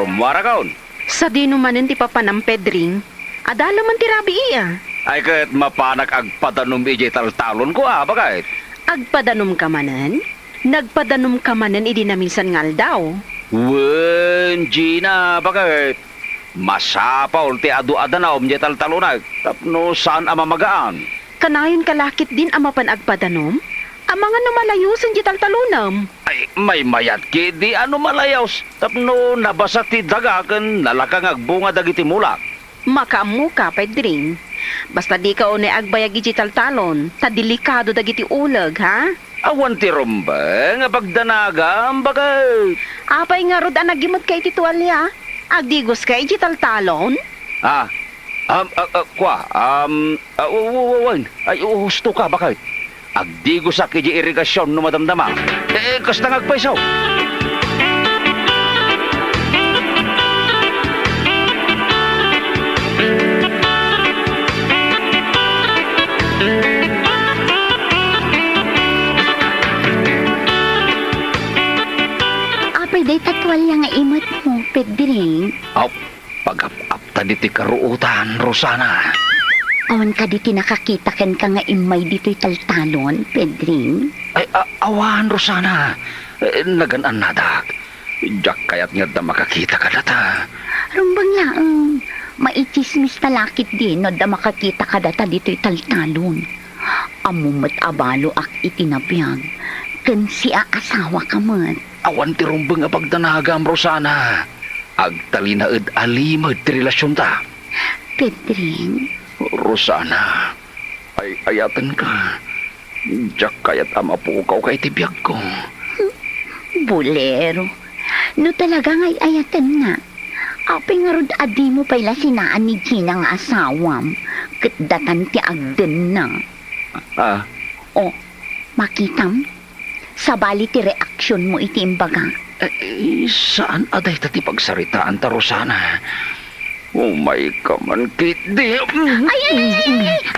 rumwara kaon. Sa dinumanin ti papanam Pedring, adala man ti rabi iya. Ay kat mapanak agpadanom ijay taltalon ko bakit? Agpadanom ka manen, nagpadanom ka manen idi na minsan ngal daw. Wen, Gina, bakit? Masapaw ti adu-adanaw ijay taltalonag. Tapno saan amamagaan? Kanayon kalakit din amapan agpadanom, ang mga numalayusin di taltalunam. Ay, may mayat ki di ano malayos. Tapno nabasa ti daga ken nalakang agbunga dagiti mulak. Makaamu ka, Pedring. Basta di ka une agbayag iti taltalon, ta delikado dagiti ulag, ha? Awan ti rumbeng, pagdanagam, bakit? Apay nga rod ang nagimot kay iti tuwalya. Agdigos ka iti taltalon? Ay, husto ka, bakit? Agdigo sa kiji irigasyon no madamdama. Kasta ngagpaisaw. Apay day tatwalya nga imot mo, Pedring. Pag-apta diti karuutan, Rosana. Awan ka di tinakakita ken ka nga imay dito'y taltalon, Pedring. Ay, awan, Rosana. Naganaan nadak. Diyak kaya't nga da makakita ka data. Rumbang laang, maichismis talakit din no da makakita ka data dito'y taltalon. Amumat abalo ak itinabiyag, ken si aasawa ka mat. Awan ti rumbeng pagdanagam, Rosana. Agtalinaed alimad ti relasyon ta. Pedring, Rosana, ay ayatan ka. Diyak kaya't amapukaw kay tibiyag ko. bolero. No talaga nga'y ayatan nga. Apay nga rod adi mo pala sinaan ni Gina nga asawam. Katdatan ti agden na. O, makitam? Sabali ti reaksyon mo iti imbaga. Saan aday tati pagsaritaan ta, Rosana? Oh my kaman, kit di. Ay,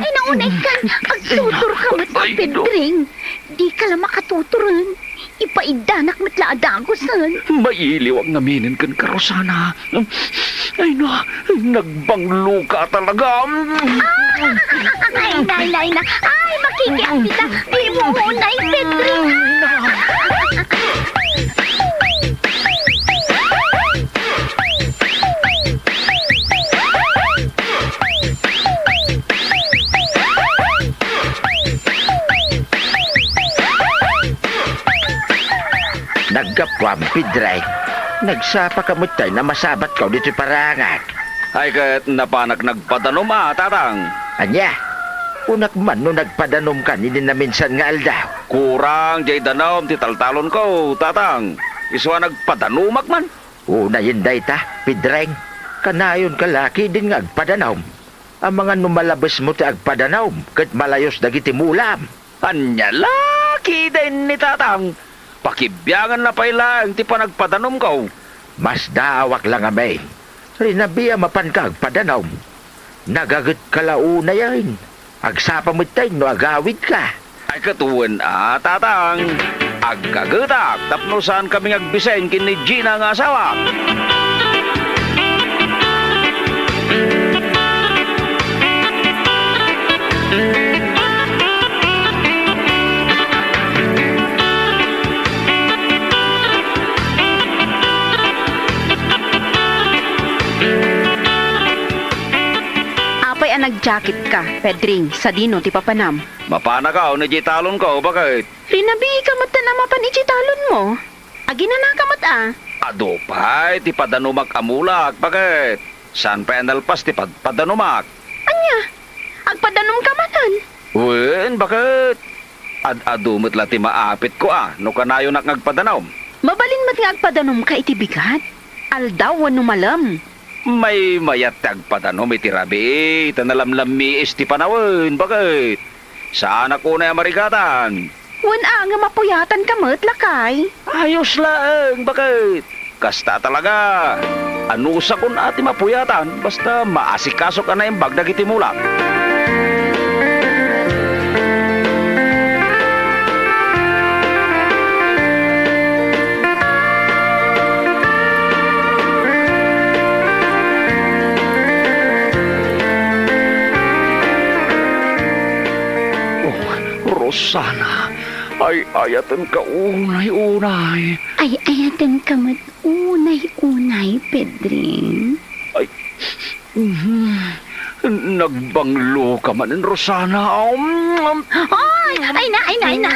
naunay ka. Agtutur ka mat Pedring. Di ka lang makatuturan. Ipaidanak matla adagosan. Mailiw ang naminin kan ka, Rosana. Ay no, nagbanglo ka talaga. Ay, nay na. Ay, makikiapita. Di mo unay, Pedring. Nagkapwam, Pedring. Nagsapa ka mo tayo na masabat ka dito parangat. Ay kat napanak nagpadanom tatang. Anya, unak man no nagpadanom ka, hindi na minsan nga aldaw. Kurang jay danom ti taltalon ko, tatang. Iswa nagpadanumak man. Una yun day ta, Pedring. Kanayon kalaki din nga agpadanom. Ang mga numalabas mo ti agpadanom, kat malayos dagiti mulam. Anya laki din ni tatang. Pakibyangan na pailang ti panagpadanom ko. Mas daawak lang amay. Rinabiya mapan ka agpadanom. Nagagat kalauna yan. Agsapa mo tayo no agawid ka. Ay katuwan tatang. Agkagatak tapno saan kami agbiseng kin ni Gina nga asawa. Apay ang nag-jacket ka, Pedring, sa dino ti papanam. Mapana ka o najitalon ko, bakit? Rinabi ka mat na namapan ichitalon mo. Agina ka mat Adupay, ti padanumak amulak, bakit? San pa enalpas ti padanumak? Anya, agpadanom ka manan. Wen, bakit? Adumot la ti maapit ko no kanayo nak ngagpadanom. Mabalin mat nga agpadanom ka iti bigat. Aldaw wano malam. May mayatag padanom iti rabi, tanalamlami ti panawin, bakit? Saan ako na marigatan? Wan nga mapuyatan ka mat lakay. Ayos lang, bakit? Kasta talaga. Ano sa kun ati mapuyatan, basta maasikaso ka na yung bagdag iti mulak. Rosana. Ay, ayatan ka unay-unay. Ay ayatan ka mat unay-unay, Pedring. Nagbanglo ka man, Rosana. Ay na.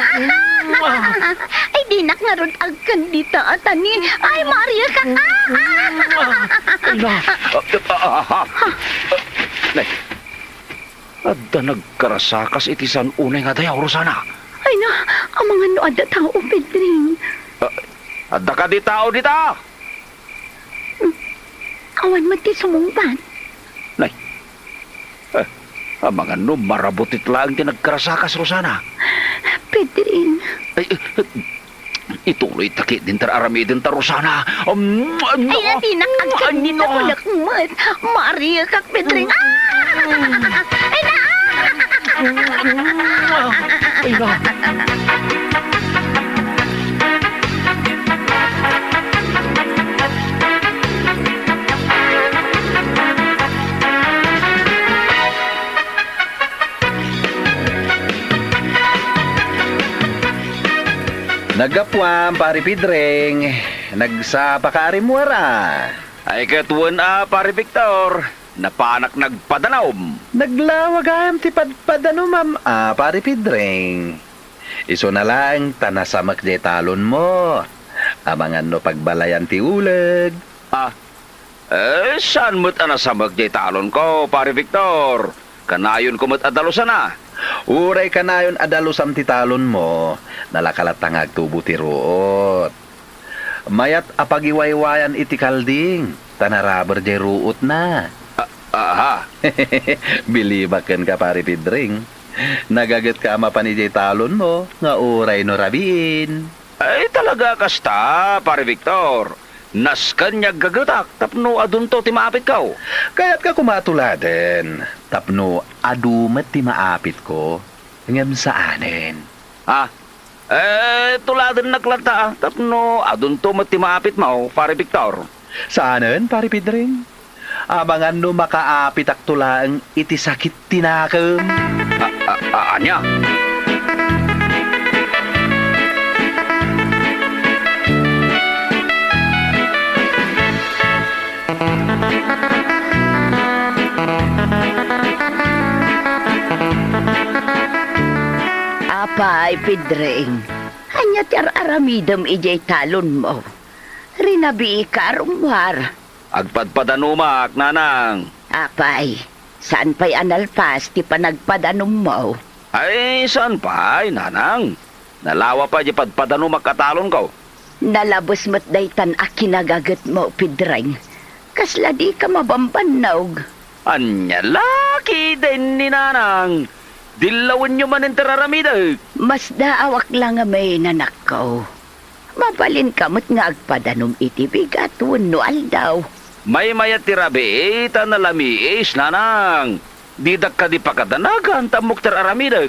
Ay, dinak nga ron agkan dito, atani. Ay, Maria ka. Nay, adda nagkarasakas itisan unay nga dayaw, Rosana. Ay na, ang mga noad na tao, Pedring. Adda ka di tao dita. Awan mo ti sumungpan. Nay, ang mga marabutit lang din nagkarasakas, Rosana. Pedring. Ay, ituloy takit din tararami din ta, Rosana. Ay, dinak agkan dito ko lakmat. Maria ka, Pedring. Ay na. Ay, na. Nagapwam, pari Pidring. Nagsapakaari mo ara. Ay, katuan pare Victor. Napanak nagpadanaom. Naglawagam ti padpadano, ma'am. Pari Pidring. Iso na lang, tanasamak di talon mo. Amangan no pagbalayan ti uleg. Saan mo't anasamag di talon ko, pare Victor? Kanayon ko mo't adalusan na. Uray ka na yun adalusam ti talon mo. Nalakalatangag tubo ti ruot. Mayat apagiwaywayan iti kalding. Tanaraber di ruot na. Aha. Bilibakan ka, pari Pidring. Nagagat ka mapani di talon mo. Nga uray no rabiin. Ay, talaga kasta, pare Victor. Nas kanyag gagatak, tapno adunto ti maapit kao. Kaya't ka kumatuladen. Tapno adumat ti maapit ko. Ngam saanen. Tuladan naglanta, tapno adunto mo ti maapit mo, pare Victor. Saanen, pari Pidring? Abangan no makaapit ak tulaang iti sakit tinakam. Anya? Apay, Pedring. Hanya ti aramidam ijay talon mo. Rinabi ka rumwar. Agpadpadanumak, nanang. Apay, saan pa'y analpas ti panagpadanom mo? Ay, saan pa, nanang? Nalawa pa di padpadanumak katalon ko. Nalabos mo't daytan a kinagagat mo, Pedring. Kasla di ka mabambanog. Anya, laki din ni nanang. Dilawan nyo man ang tararamida. Mas daawak lang nga may nanak ko. Mabalin kamot nga agpadanom iti bigatun no aldaw. May mayat tirabi, tanalamiis, nanang. Didak ka di pakadanagan, tamok tararamida.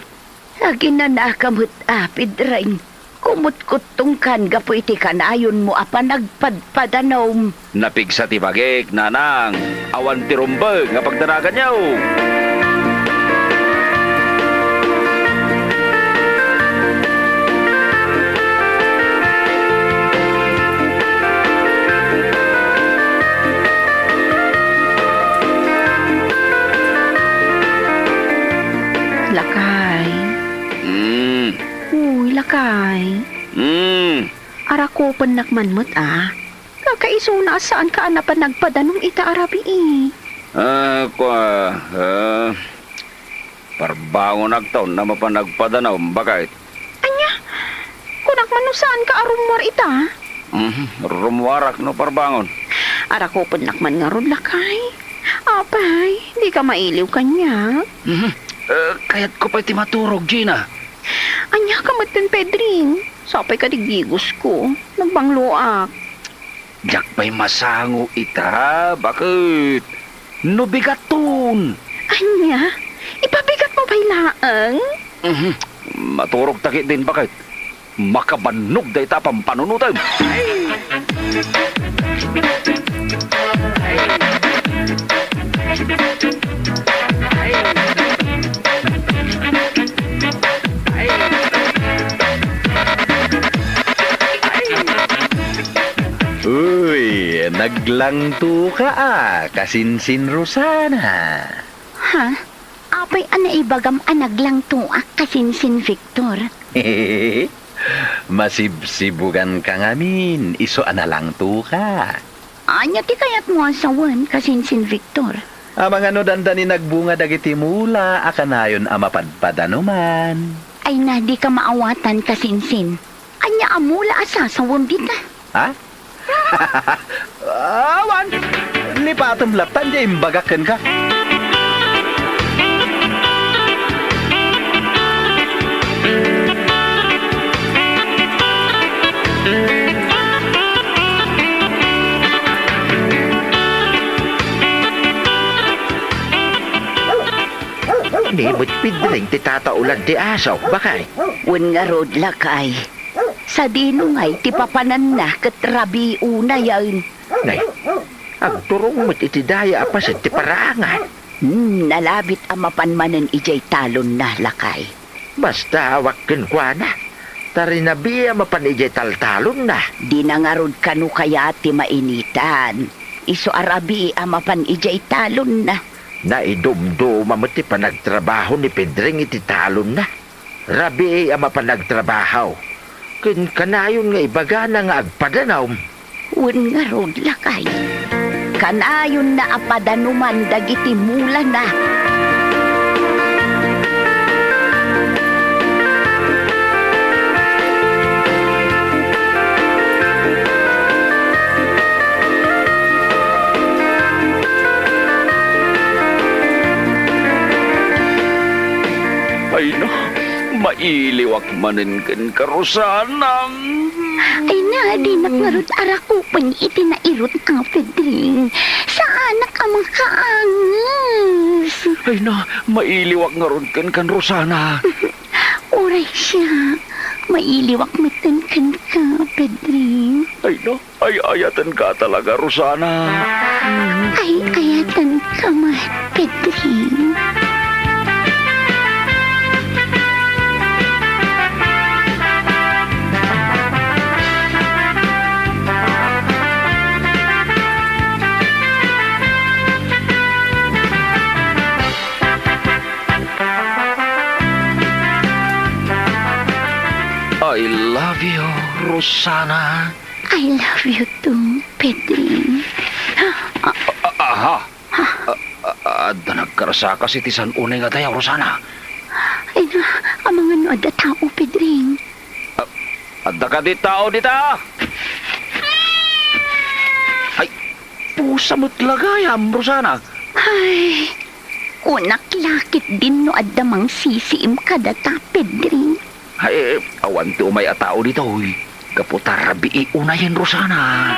Agin na nakamot Pedring. Kumut-kutong kan gapo iti kanayon mo apa nagpadpadanom. Napigsa ti bagik, nanang. Awan ti rumbag, nga pagdanagan niyaw. Lakay. Uy, lakay. Ara ko panakmanmot Kakaiso na saan ka na pa nagpadanong ita arabi Parbangon nagtaon na mapanagpadanaw, bakit? Anya, kunak man no saan ka arumwar ita? Rumwarak no parbangon. Ara ko panakman nga ron lakay. Apay, di ka mailiw kanya. Kaya't ko pa'y timaturog, Gina. Anya ka matin, Pedring. Sapay ka digigos ko. Nagbangloak. Diyak pa'y masango ita, bakit? No bigaton. Anya, ipabigat mo ba'y laang? Maturog takit din, bakit? Makabanog da ita pampanunutan. Naglangto ka kasinsin Rosana. Ha? Apay anaibagam anaglang tuak kasinsin Victor. Masibsibugan ka ngamin, iso analangto ka. Anya ti kayat mo asawan kasinsin Victor. Amang ano dandani nagbunga dagiti mula, akanayon amapadpadanuman. Ay na di ka maawatan kasinsin. Anya amula asasawam dita. Ha? Awan! Lipatom laptan di imbagakan ka. Ni mo't pidring ti tataulan ti asaw, bakay? Wen nga rod lakay. Sa dinungay ti papanan na ket rabi una yain. Nay, ang turong mo't itidaya apasit ti parangan. Nalabit amapanmanen ijay talon na lakay. Basta awakin kwa na. Tarinabiya mapanijay taltalon na. Di na nga rod kanu kaya ti mainitan. Iso arabi amapan ijay talon na. Naidumduma mo ti panagtrabaho ni Pedring iti talon na. Rabi ama panagtrabaho. Kin kanayon nga ibaga na nga agpadanaw. Wen nga rod lakay. Kanayon na apadanuman dagiti mula na. Ay no, mailiwak manin ken karusanang. Ay na di nakarot arakupan iti nairot ang Pedring. Sa anak ang makaangas. Ay no, mailiwak nga ron ken kan Rosana. Uray siya. Mailiwak miten kan ka, Pedring. Ay no, ay ayatan ka talaga Rosana. Ay ayatan ka man, Pedring. I love you, Rosana. I love you too, Pedring. Aha. Adda nagkarasaka si tisan unay nga tayo, Rosana. Ay na, ang mga nood at tao, Pedring. Adda ka di tao dita. Ay, pusa mo't lagayam, Rosana. Ay, unak lakit din no adamang sisiim kadata, Pedring. Ay, awan ti umay a tao dito, uy. Kaputar rabi unayan, Rosana.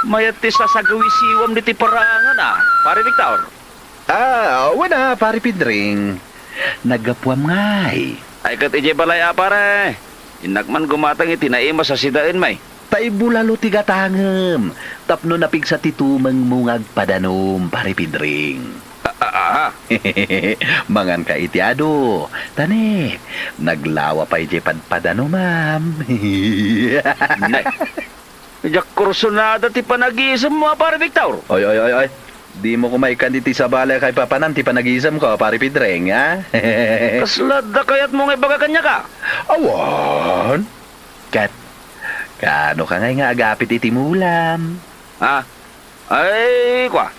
Mayat ti sasagawisiwam di ti parangan pare Victor. Wala, pare Pedring. Nagapuam ngay. Ay kat ije balay pare. Inakman gumatang itinaima sa sidain may. Taibulalo ti gatangem. Tapno napig sa titumang mungag padanom, pare Pedring. Mangan ka itiado. Tani, naglawa pa ije padpadano, ma'am. Nay. Jak kursunada ti panag-iisam mo, pare Victor. Oy. Di mo kumaikan diti sa balay kay papanan ti panag-iisam ko, pare Pedring, ha? Kaslada kayat mo nga ibaga kanya ka. Awan. Kat, kano ka nga agapit iti mulam? Ay, kwa.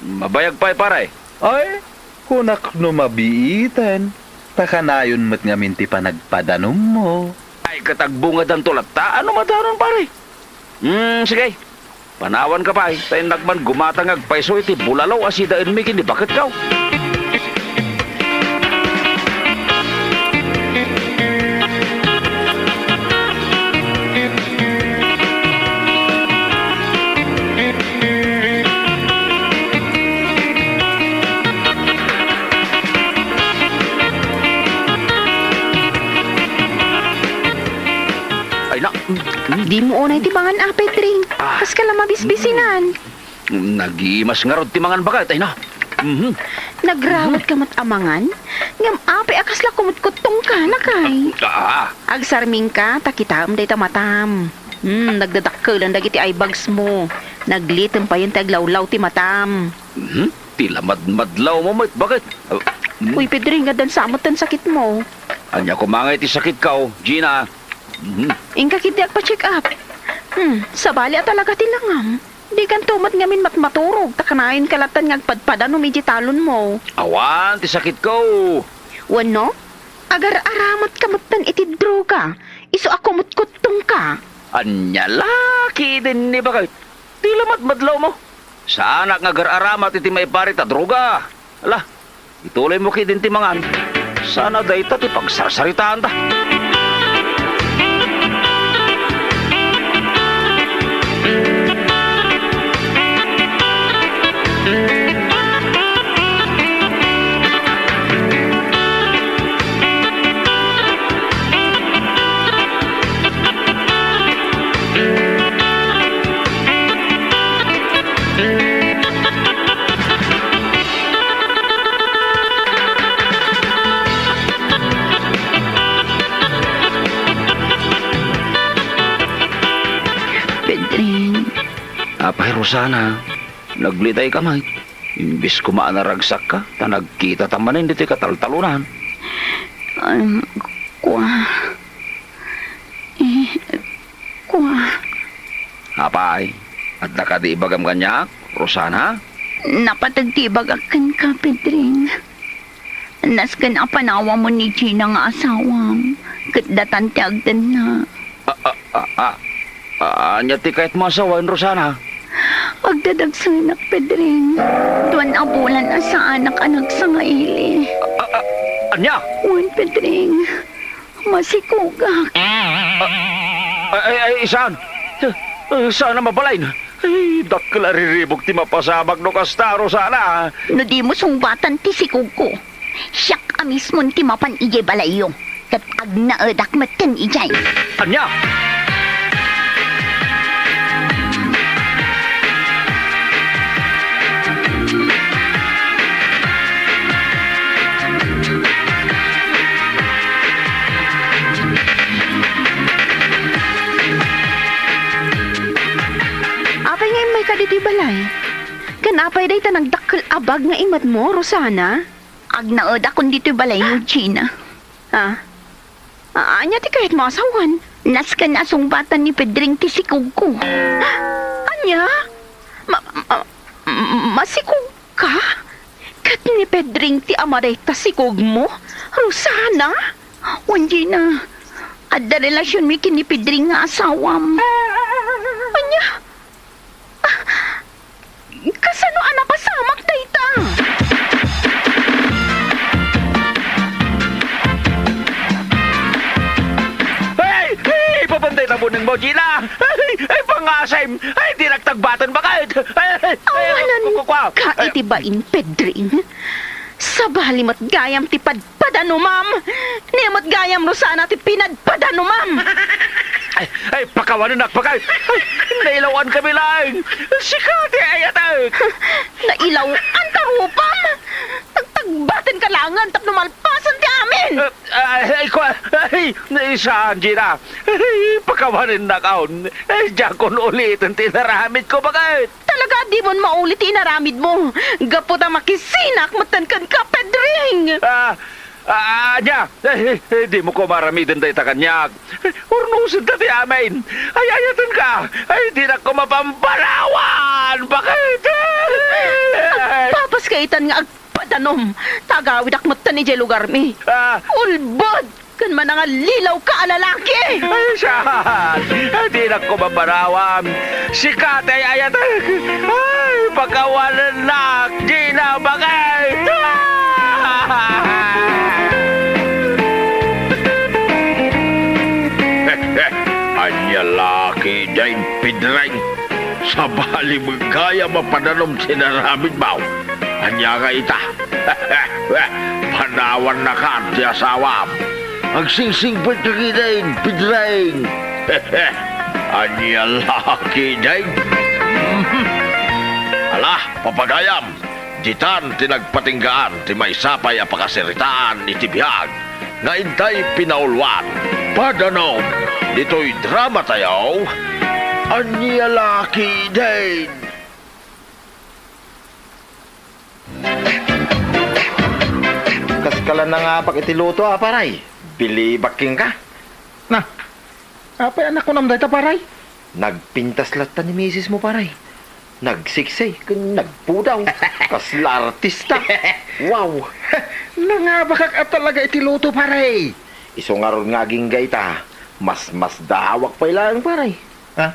Mabayag pa pare. Ay, kunak no mabiitan. Takanayon mo't nga minti pa nagpadanom mo. Ay, katagbungad ang tulata. Ano madaron pare? Sige. Panawan ka pa tayo nagman gumatangag paiso iti bulalaw asida inmikin di bakit kaw? Di mo unay tibangan Pedring. Kas ka lang mabisbisinan. Nagimas nga rod timangan bagat, ay na. Mhm. Nagrawat ka matamangan. Ngam ape akas la kumutkutong ka na kay. Agsarming ka, takitam day tamatam. Nagdadakkel ang dagiti ay bags mo. Naglitem pa yun taglawlaw ti matam. Tila madlaw mo, mait, bakit? Uy, Pedring, nga dan samot ang sakit mo. Anya kumangay ti sakit ka, Gina. Ingka kiti agpa-check up. Sabali at talaga tilangam. Di kan tumat ngamin matmaturog, takanayin kalatan ngagpadpada no medyo talon mo. Awan, ti sakit ko. Wano? Agar aramat kamutan iti droga. Iso ako mutkutong ka. Anya laki din ni bakit? Tila madlaw mo. Sa anak nga gar-aramat iti may parit at droga. Ala, ituloy mo kidin ti mangan. Sana dayta ti pagsarsaritaan ta. Pedring. Apay, Rosana, naglitay ka, may. Imbis kumaan na ragsak ka, ta nagkita tamanin dito kataltalunan. Kwa. Kwa. Apay, at nakadiibagam kanya, Rosana? Napatagtibagakan ka, Pedring. Naskan ang panawa mo ni Gina nga asawam. Katdatan ti agdan na. Anya ti kahit masawain, Rosana? Agdadagsanak, Pedring. Tuwan abulan asa anak anak sa ngaili. Anya? Uwan, Pedring. Masikugak. Ay, saan? Saan na mabalain? Ay, dakla riribog ti mapasabag no kasta, Rosana. No di mo sungbatan ti sikug ko. Siyak amis mo ti mapan ije balayo. Kat agnaadak matan ijay. Anya? Apay nga may kaditi balay. Kanapay day ta nagdakkel abag nga imat mo, Rosana. Agnaadak kung dito'y balayo, Gina. Anya ti kahit masawan. Naskan na sungbatan ni Pedring ti sikug ko. Anya? Masikog ka? Kat ni Pedring ti amaday tasikog mo? Rosana? Wan, Gina. Adda relasyon mi kini Pedring nga asawam. Anya? Kasano anak pasamak dayta? Ay, papantay tabunin mo, Gina! Ay, pangasay! Ay, di nagtagbatan ba kahit? Awanan ka itibain, Pedring. Sabali mat gayam ti padpadano, ma'am. Niyamat gayam no sana ti pinadpadano, ma'am. Ay, pakawanan nakpakay! Ay, nailawan kami lang! Sikati ayatak! Nailawan ka rupam. Nagtagbatin ka langan tapno malpasan ti amin. Ay, naisaan, Gina! Ay, pakawanan na kaon! Ay, jakon ulit ang tinaramit ko bakit? Talaga di mo maulit inaramid mo. Gapot ang makisinak matankan ka, Pedring. Anya, di mo ko maramitin tayo ta kanyak. Urnusin ta ti amin. Ay, ayatan ka. Ay, di na ko mapamparawan. Bakit? Papas kaitan nga agpadanom. Tagawid akmatan ni jay lugar mi. Ulbod! Kan man nga lilaw ka alalaki. Ay, saan? Di na ko maparawan. Sikat ay ayatan. Ay, pagkawalan na. Gina, bakit? Anya laki dyan pidrang. Sa bali magkaya mapadanom sinaramid baw. Anya ka ita. Panawan na ka di asawam. Ang singsing pidrang pidrang. Anya laki day. Alah, papagayam. Jitan tinagpatinggaan ti may sapay apakasiritaan iti biyag. Nga intay pinaulwan. Padano, dito'y drama tayaw. Anya laki day. Kaskalan na nga pakitiluto paray. Bili baking ka. Na, apay anak ko namday ta, paray. Nagpintas lata ni misis mo paray. Nagsiksay, nagpudaw. Kasla artista. Wow. Nangabakak at talaga itiluto, paray. Iso nga ron nga gaita. Mas dawak pa ilang paray. Ha?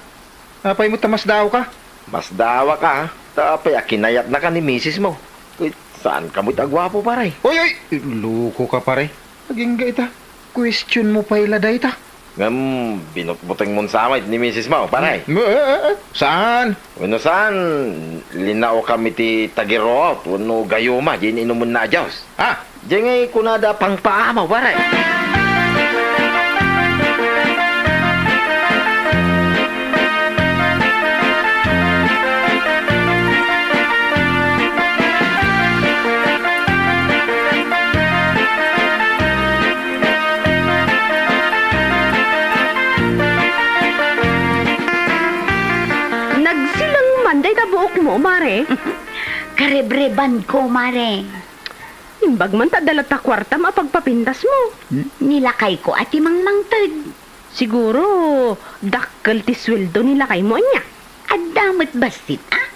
Apay mo tamas daw ka? Mas dawak ka. Tapay akinayat na ka ni misis mo. Uy, saan ka mo't agwapo paray? Oy, oy! Luko ka, paray. Naging gaita. Question mo pa ila dayta. Ngam, binutbuteng mo sa amay ni misis mo, paray. Saan? Ano saan? Linao kami ti tagirot. Ano gayuma, din inumun na Diyos. Ah, Diyan ngay kunada pang paamaw, paray. Nagsilang manday ta buok mo, mare. Karebreban ko, mare. Imbag man ta dalat ta kwarta mapagpapintas mo. Nilakay ko at imang mangtag. Siguro, dakkel ti sweldo nila kay mo niya. At damot basit, ah?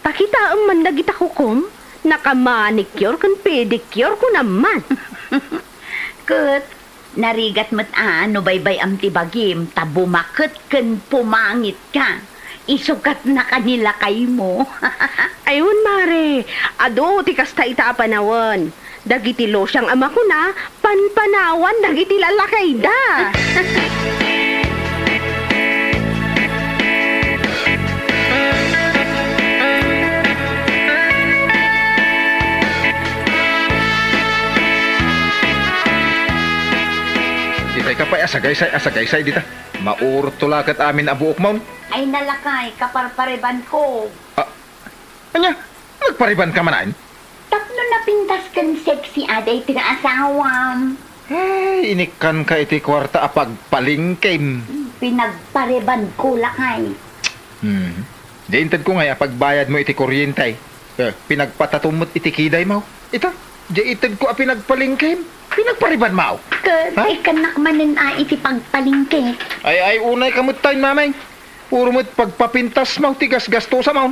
Pakita ang mandagita hukom, nakamanicure kan pedicure ko naman. Kat, narigat mo't ano baybay am tibagim, tabumakot kan pumangit ka. Isukat na kanila kay mo. Ayun, mare. Ado, tikas ta ita panawan. Dagiti lo siyang ama ko na, panpanawan, dagiti lalakay da. ditay ka pa, asagaysay dita. Maurot tulakat amin abuok mo. Ay nalakay, kaparpareban ko. Anya, nagpariban ka manan? Tapno na pintas kan sexy aday tinasawam. Ay, inikan ka iti kwarta apag palingkim. Pinagpareban ko lakay. Diintad ko nga pagbayad mo iti kuryentay. Pinagpatatumot iti kiday mo. Ita, diintad ko pinagpalingkim. Pinagpariban mo. Kat, Ha? ikanak manin iti pagpalingke. Ay, unay kamot tayo, mamay. Puro mo't pagpapintas mo, tigas gasto sa mo.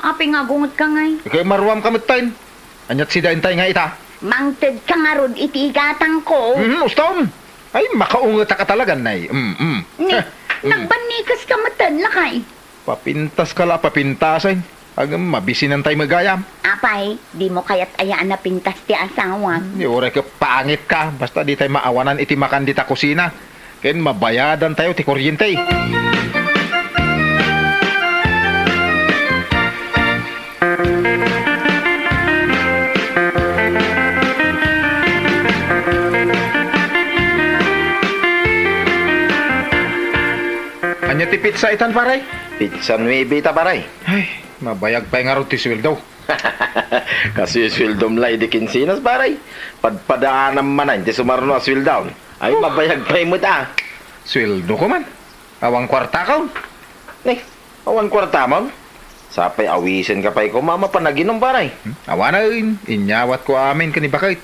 Api nga gungot ka ngay. Kaya maruam kamot tayo. Anyat si daintay nga ita. Mangted ka nga rod iti igatang ko. Ustom. Ay, makaungot ka talaga, nay. Ni, nagbanikas ka matan lakay. Papintas ka la, papintasin. Agam, mabisinan tayo magayam. Apay, di mo kaya't ayaan na pintas ti asawa. Di oray ka, pangit ka. Basta di tayo maawanan iti makan di ta kusina. Kaya mabayadan tayo ti kuryente. Anya ti pizza itan, paray? Pizza 9 ta paray. Ay, mabayag pa nga ro ti sweldo. Kasi swildom lay di kinsinas paray. Padpadaan naman ti sumarno a swildown. Ay mabayag pa mo ta. Sweldo ko man. Awang kwarta ka. Awan kwarta mo. Sapay awisin ka pa'y ko mama panaginom paray. Awanan, inyawat ko amin kanibakit.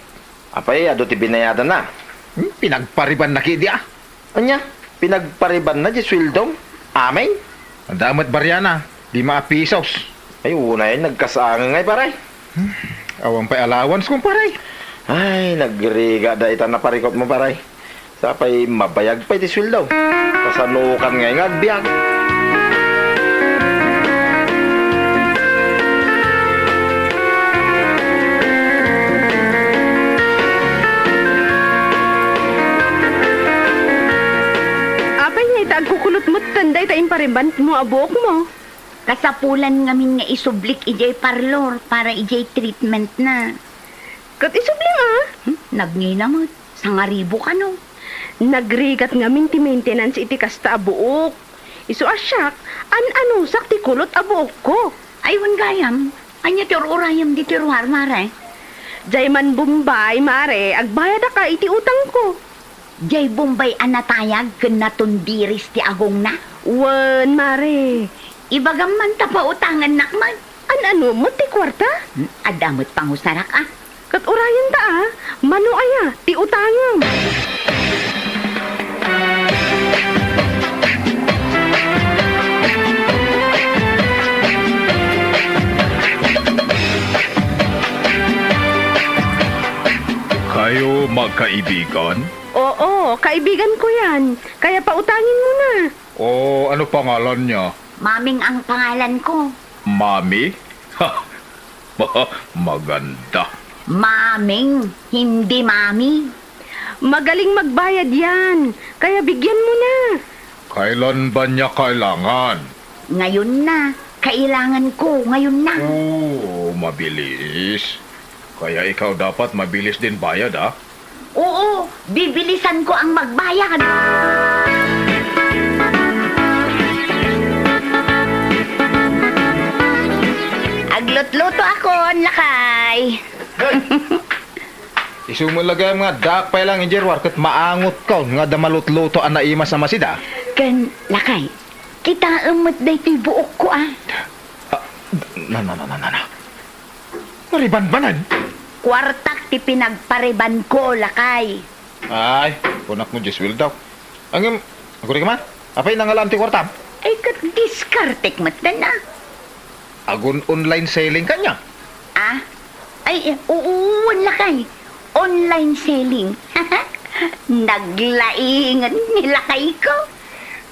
Apay ado ti binayadan na. Pinagpariban na kidi ah. Anya, pinagpariban na di swildom. Amen. Ang damat baryana, di maapisaws. Ay una yun, nagkasaangan ngay paray. Awang pa allowance kong paray. Ay, nagriga da ita na parikot mo paray. Sapay mabayag pa iti sweldo. Kasanukan ngay nga agbyag. Apay nga ita agkukulot mo't tanday ta impariban mo abok mo. Kasapulan ngamin nga isublik ijay parlor para ijay treatment na. Kat isubling ah. Nagnginamot, sangaribo ka no. Nagrigat ngamin ti maintenance iti kasta buok. Isu asyak, an sakti kulot abuok ko. Aywan gayam. Anya urayam di tiruhar, mare. Jay man Bombay, mare, agbayad ka iti utang ko. Jay Bombay anatayag kanatundiris ti agong na. Wen, mare. Ibagam man tapa utangan nakman. Mo ti kwarta? Adamot pangusarak ah. Kat urayan ta mano aya, ti utangam. Kayo magkaibigan? Oo, kaibigan ko yan. Kaya pautangin mo na. O ano pangalan niya? Maming ang pangalan ko. Mami? Ha! Maganda. Maming, hindi mami. Magaling magbayad yan. Kaya bigyan mo na. Kailan ba niya kailangan? Ngayon na. Kailangan ko ngayon na. Oo, mabilis. Kaya ikaw dapat mabilis din bayad, ah. Oo, bibilisan ko ang magbayad. Aglot-luto ako, lakay. Isumulagay mga dakpay lang, Injerwar, kat maangot ka, nga damalot-luto ang naima sa masida. Ken, lakay, kita umot day ti buok ko ah. Na. Mariban-banan? Kwartak ti pinagpariban ko, lakay. Ay, punak mo, Jiswil daw. Ang ako rin ka man? Apay nangalaan ti kwartam? Ay, kat diskartek matan na. Agun online selling kanya. Ah? Ay, oo, lakay. Online selling. Naglaingan nilakay ko.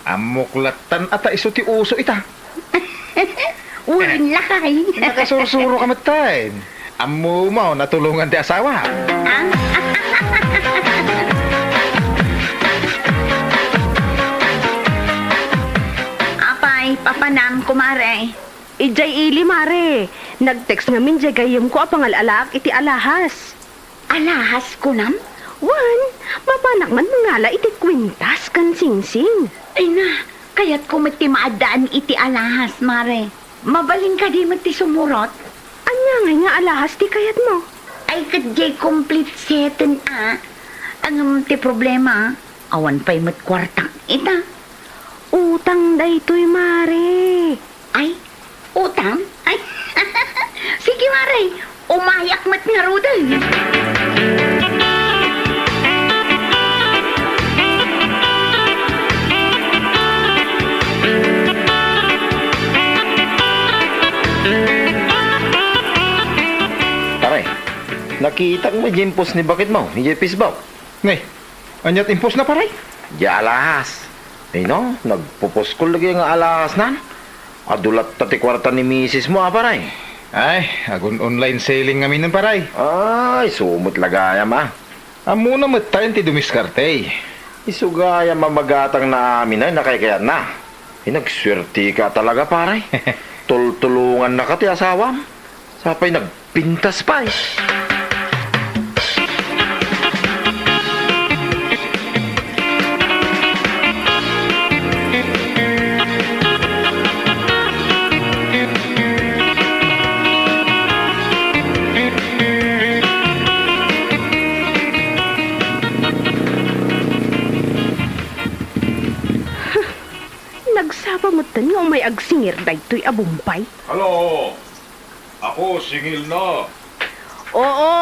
Amuklatan ata iso ti uso ita. Uwan lakay. Nakasursuro ka matain. Amo mo, natulungan ti asawa. Ah? Apay, papanam kumare. Ijay ili, mare. Nag-text ngamin jay gayam ko apangal alak iti alahas. Alahas ko nam? Wan, mapanak man mangala iti kwintas kan singsing. Ay na, kaya't kumiti maadaan iti alahas, mare. Mabaling ka di mati sumurot. Anya nga alahas ti kayat mo. Ay kadjay complete seton ah. Ang ti problema, awan pa'y mat kwartak ita. Utang daytoy, mare. Ay, utang? Ay, sige mare, umayak mat nga rudan. Taray, nakita mo jimpos ni bakit mo, ni Jepis ba? Ngay, anyat impos na paray. Di alahas. Eh no, nagpupuskol lagi nga alahas nan. Adulat tati kwarta ni misis mo, aparay. Ay, agun online selling ngamin ng paray. Ay, sumot lagayam ah. Amo na matayin ti dumiskarte. Isugayam mamagatang na amin ay nakikayat na. Nagswerte ka talaga, paray. Tultulungan na ka ti asawam. Sapay nagpintas pa eh. Nagsapamutan nga may agsingir daytoy abumpay. Hello, ako singil na. Oo,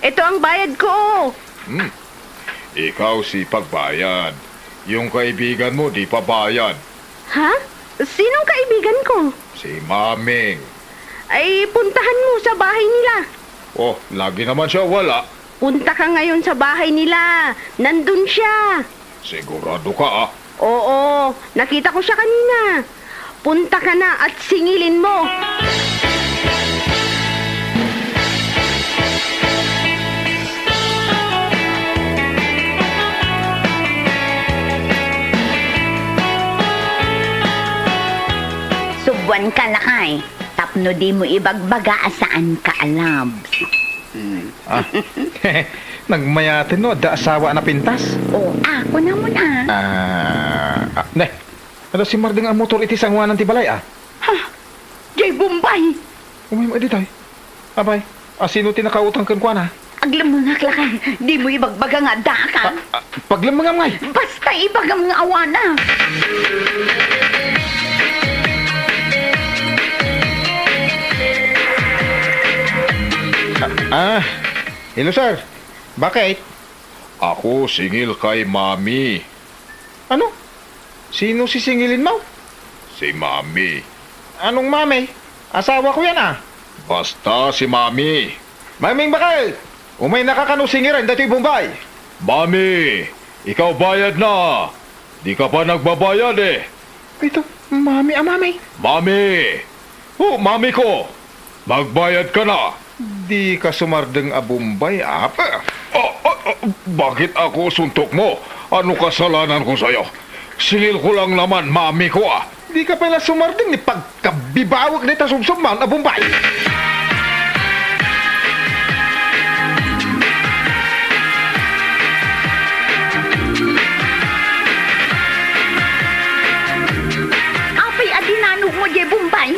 ito ang bayad ko. Ikaw si pagbayad. Yung kaibigan mo di pa bayad. Ha? Sinong kaibigan ko? Si Maming. Ay, puntahan mo sa bahay nila. Oh, lagi naman siya wala. Punta ka ngayon sa bahay nila. Nandun siya. Sigurado ka ah. Oo, nakita ko siya kanina. Punta ka na at singilin mo. Subuan ka lakay. Tapno di mo ibagbaga saan ka alabs. Ah, nagmayatin no, da asawa na pintas. O, ako na muna. Ne, Ano si Marding ang motor iti sangwanan ti balay, ah? Jay Bombay. Umay mo editay. Abay, sino tinakautang kan kwa na? Aglam mo nga klakay. Di mo ibagbaga nga da ka. Paglamang ngay. Basta ibagam nga awana. Hello sir. Bakit? Ako singil kay Mami. Ano? Sino sisingilin mo? Si Mami. Anong mami? Asawa ko yan, ah. Basta si Mami. Maming bakit? Umay nakakanusingiran dati Bombay. Mami, ikaw bayad na. Di ka pa nagbabayad eh. Ito, mami, mami. Mami! Oh, Mami ko! Magbayad ka na. Di ka sumardeng a Bombay, ah. Bakit ako suntok mo? Ano kasalanan ko sa'yo? Singil ko lang naman, Mami ko ah. Di ka pala sumardeng ni pagkabibawag nita sumsumman a Bombay. Apay adinano mo, Jay Bombay.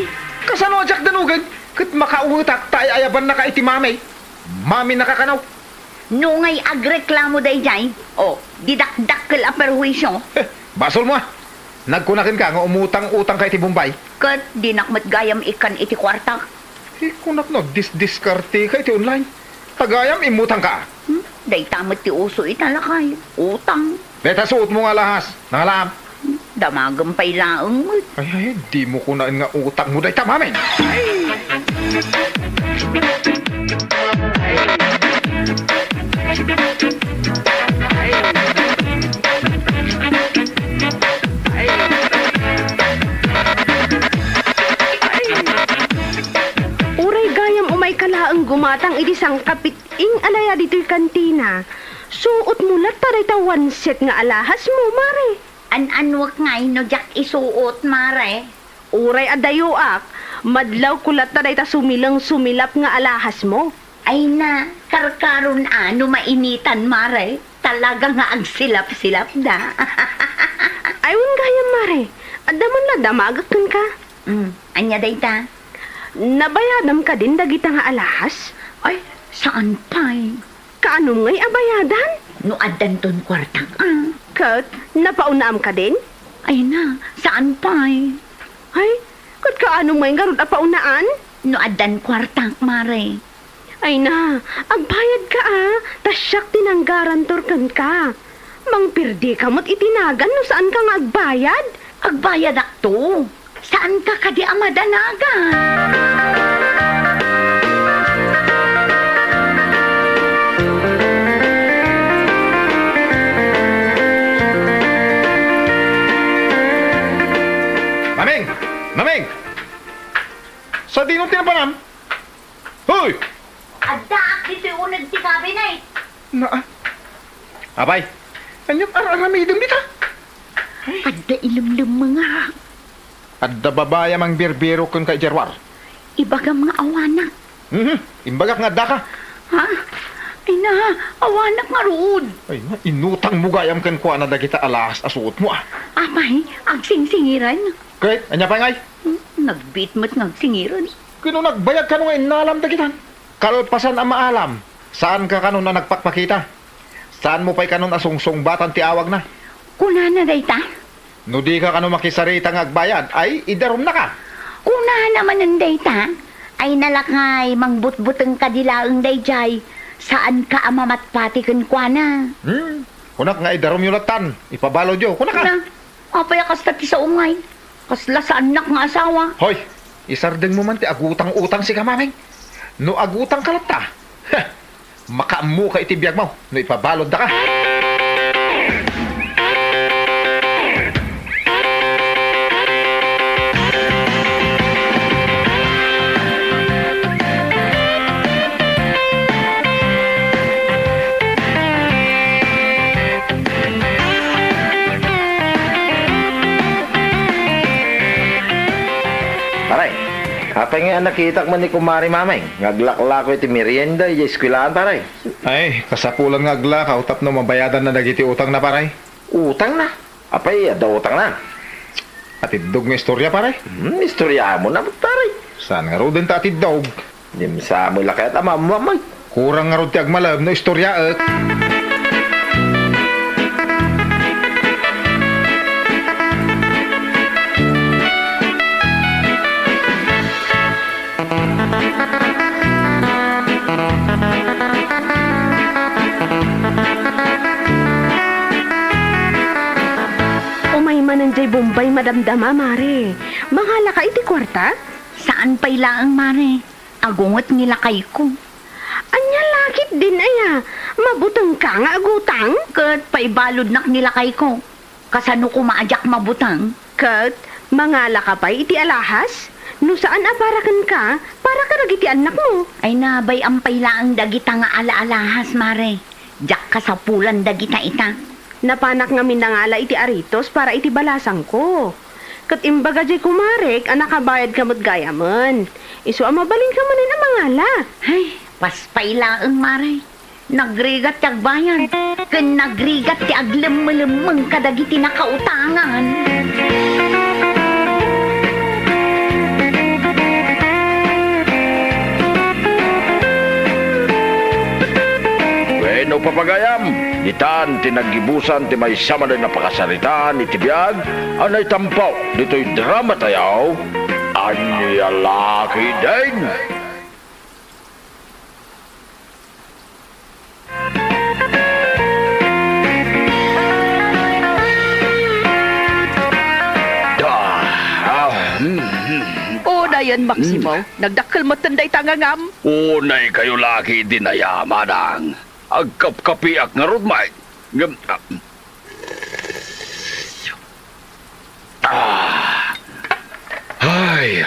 Kasano ajak danugan? Kat makautak tayo ayaban na ka iti mami. Mami nakakanaw. Nungay agreklamo day jay. O, didakdakkel a perwisyo. Basol mo, ah. Nagkunakin ka nga umutang-utang ka iti Bombay. Kat dinakmat gayam ikan iti kwarta. Kunak no, diskarte ka iti online. Tagayam, imutang ka. Day tamat ti uso italakay. Utang. Beta suot mo nga lahas. Nangalam. Damagam pa'y laang mo. Ay, di mo kunaan nga utang mo day tamamin. Uray gayam umay kalaang gumatang iti sang kapit-ing alaya dito'y kantina. Suot mo lat taray ta one set nga alahas mo, mare. An-anwak nga no jak isuot, mare. Uray adayoak, madlaw kulat taray ta sumilang sumilap nga alahas mo. Ay na, karkaron ano mainitan, mare. Talaga nga agsilap-silap da. Ayun gayam, mare. Adaman na damagakan ka. Anya day ta? Nabayadam ka din dagita nga alahas? Ay, saan pa Kaano ngay abayadan? No adan ton kwartang Kat, napaunaam ka din? Ay na, saan pa Ay, kat kaano ngay garod apaunaan? No adan kwartang, mare. Ay na, agbayad ka tasyak tinanggarantor kan ka. Mangpirdi ka mo't itinagan no saan ka nga agbayad? Agbayad akto. Saan ka kadi amadanagan? Maming! Maming! Sa dinong tinapanam? Hoy! Adaak dito'y unag ti cabinet. Abay, anyap aramidong dita. Adda ilumlum mga. Adda babaya mang birbiro kun kay Jerwar. Ibaga mga awanak. Imbagak nga daka. Ha? Ay na, awanak nga rood. Ay na, inutang mo gayam kan kuha na dagita alas asuot mo, ah. Amay, agsing-singiran. Great, anya pa ngay. Nagbit mo't nagsingiran. Kino nagbayag ka nung inalam dagitan. Kalpasan ang maalam. Saan ka kanon na nagpakpakita? Saan mo pa'y kanon asungsong batan ti awag na? Kuna na day ta? No di ka kanon makisarita ng agbayad, ay idarom na ka. Kuna naman ang day ta? Ay nalakay, mangbut-buteng kadilaang day jay. Saan ka amamatpati kan kwa na? Kunak nga idarom yung latan. Ipabalo jo, kunak ka. Na, apay kasta ti sa umay. Kasla sa anak nga asawa. Hoy, isardeng mo man ti agutang-utang si kamameng. No agutang kalata. Makaamu ka itibiyag mo. No ipabalod na ka. Paray, kapay nga nakitak man ni Kumari Mamay. Ngaglaklako iti merienda, iya eskwilaan, paray. Ay, kasapulan nga agla, kautap no mabayadan na dagiti utang na paray. Utang na. Apay, ada utang na. Atidog nga istorya, pare. Istorya mo na, pare. Saan nga ro din ta atidog? Dimsa mo lakay at mamamay. Kurang nga ro ti agmalab no istorya, Umay mananjay Bombay madamdama, mare. Manghala ka iti kwarta? Saan pa'y laang, mare? Agungot nilakay ko. Anya lakit din aya. Mabutang ka nga agutang? Kat pa'y balod nak nilakay ko. Kasano ko maajak mabutang? Kat, mangala ka pa iti alahas? No saan aparakan ka, para ka nagiti anak mo. Ay nabay ang pailaang dagita nga ala-alahas, mare. Jak ka sa pulan dagita ita. Napanak nga minangala iti aritos para iti balasang ko. Kat imbaga jay kumarek, nakabayad ka mo't gayaman. Iso mabalin ka manin ang mangala. Ay, paspailaang, mare. Nagrigat ti agbayan. Ken nagrigat ti aglemmelemeng kadagiti nakautangan. Bueno, papagayam, itan tinagibusan ti may sama na napakasaritaan iti biyag, anay tampaw, dito'y drama tayaw, anya laki din. O na yan, Maximo. Nagdakkel mo tanday tangangam. Unay kayo laki dinaya, manang. Agkapkapiak nga rudmay. Ay,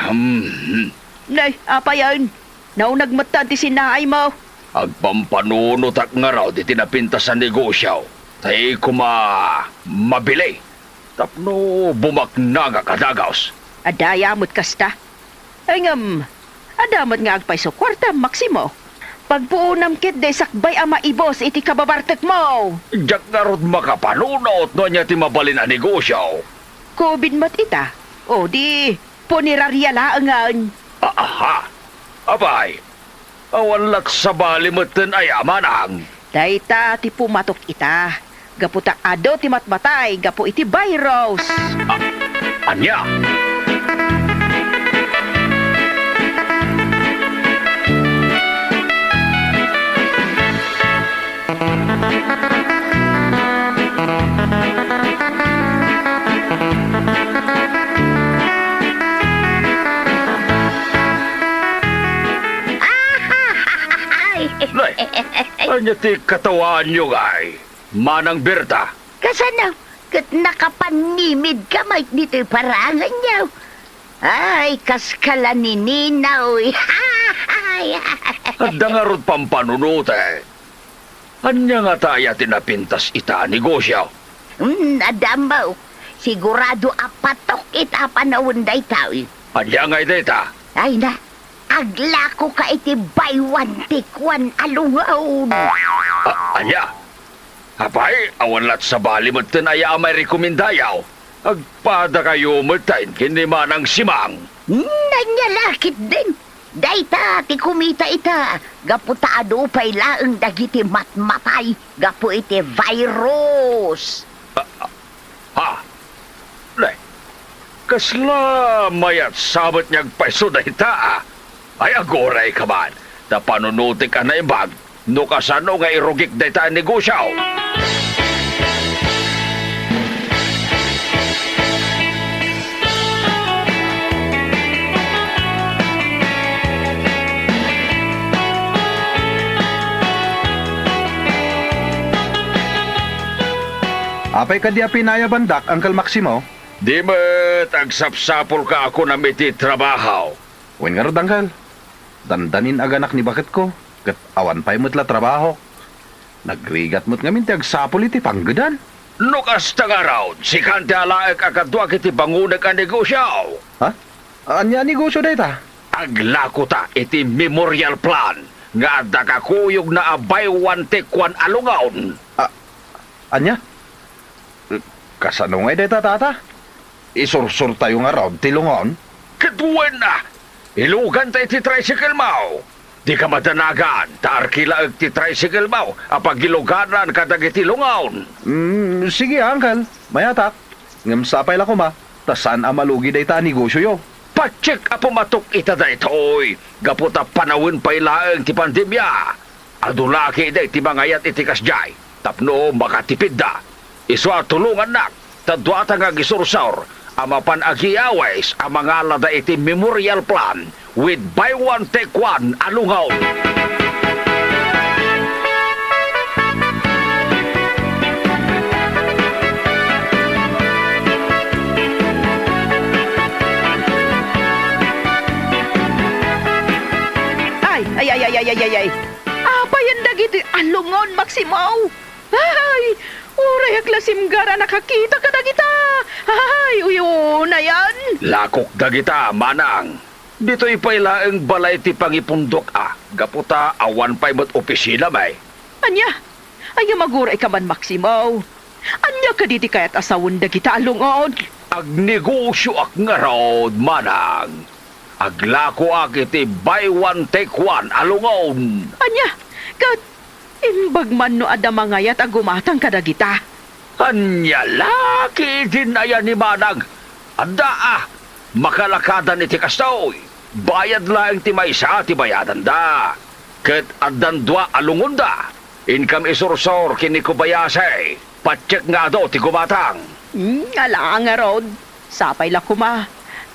Nay, apa yan? Naunag mata ti sinaay mo. agpampanunot ak nga raw di tinapintas sa negosyo. Tay mabili. Tapno bumaknaga kadagaws. Adayamot kasta. Ay ngam, adamot nga agpay so kwarta, Maximo. Pagpuunam kit de sakbay ama ibos iti kababartek mo. Diyak nga rod makapanunot no niya ti mabalin ang negosyo. Covid mat ita. O di, punerarya laangan. Aha! Abay! Awan lak sa balimatan ay amanang. Dayta ti pumatok ita. Gaputa ado ti matmatay, gapu iti virus. Anya? Nay, anya ti katawan nyo ay. Manang Berta. Kasano? Kat nakapanimid ka, Mike, dito'y parangan niya. Ay, kaskala ni Ninaw. At nga rod pampanunot eh. Anya nga taya tinapintas ita negosyo. Adamaw. Sigurado apatok ita panawunday tao. Anya nga ita. Ay na, aglako ka iti buy one take one alungaw. Anya? Apay, awan lat sa balimatan ay amay rekomendayaw. Agpada kayo matain kini manang simang. Nanyalakit din. Dayta, ti kumita ita. Gaputa ado pa'y laang dagiti matmatay. Gapu iti virus. Ha? Nay, kasla mayat sabat niyag paiso da ita. Ay agoray ka man. Ta panunutik ka na ibag. No kasano nga irugik da ita ang negosyo. Apay ka di apinaya bandak, Uncle Maximo? Di mo't agsapsapol ka ako na miti trabaho. Wen nga rod, Uncle. Dandanin aganak ni bakit ko. Kat awan pa'y mo't la trabaho. Nagrigat mo't nga minti agsapol iti panggadan. Nukas nga raw, si Kante alaek akadwa kiti bangunag ang negosyo. Ha? Anya negosyo da ita? Aglako ta iti memorial plan. Nga dakakuyog na abay one take one alungaon. Anya? Kasano nga da ita, tata? isursur tayo nga raw, tilungon. Kaduan na! Ilugan tayo ti tricycle mo! Di ka madanagan, taarkila ti tricycle mo, apag iluganan kadagiti lungaon. Sige, Uncle. Mayatak. Ngam sapay la ko ma. Tasan amalugi day ta negosyo yo. Patsik apo matok ita da itoy. Gaputa panawin pa ilaang ti pandemya. Adulaki day ti mangayat itikas jay. Tapno makatipid da. Iswa tulungan na. Tadwata nga gisursaur. Amapan agiaways ang mga lada iti memorial plan with buy one take one alungaw. Ay. Apa yan dagiti alungon, Maximaw? Ay, uray aklasim gara nakakita ka dagita. Ay, uyo na yan. Lakok dagita, manang. Dito'y pailaeng balay ti pangipundok Gaputa awan pa'y mat opisina may. Anya, ay maguray ka man, Maximaw. Anya ka diti kaya't asawon dagita alungon. Agnegosyo ak nga raw, manang. Aglako ak iti buy one take one alungaon. Anya, kat imbag man no ada mangayat agumatang kadagita. Anya laki din ayan ni manang. Anda makalakadan iti kastoy. Bayad lang ti maysa ti bayadan da. Ket adan dua alungon da. Income isursor kini ko bayasay. Patsek nga do ti gumatang. Ala nga rod. Sapay la kuma.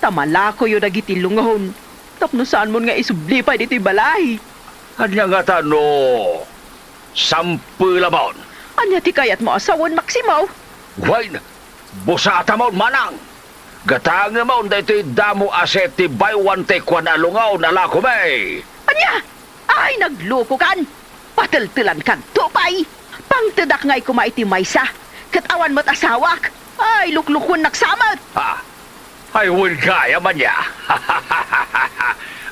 Tamala ko yung dagiti lungahon. Tapno saan mo nga isubli pa dito balay. Anya nga tano. Sampulamon. Anya ti kayat mo asawon, Maximaw? Wain, busata mo manang. Gatanga mo dito'y damo aset ti buy one take one alungaw na lako may. Anya! Ay, nagluko kan! Patiltilan kan tupay! Pangtedak nga'y kumaiti maysa. Katawan mo't asawak. Ay, luklukon naksamat. Ay, win kaya man niya.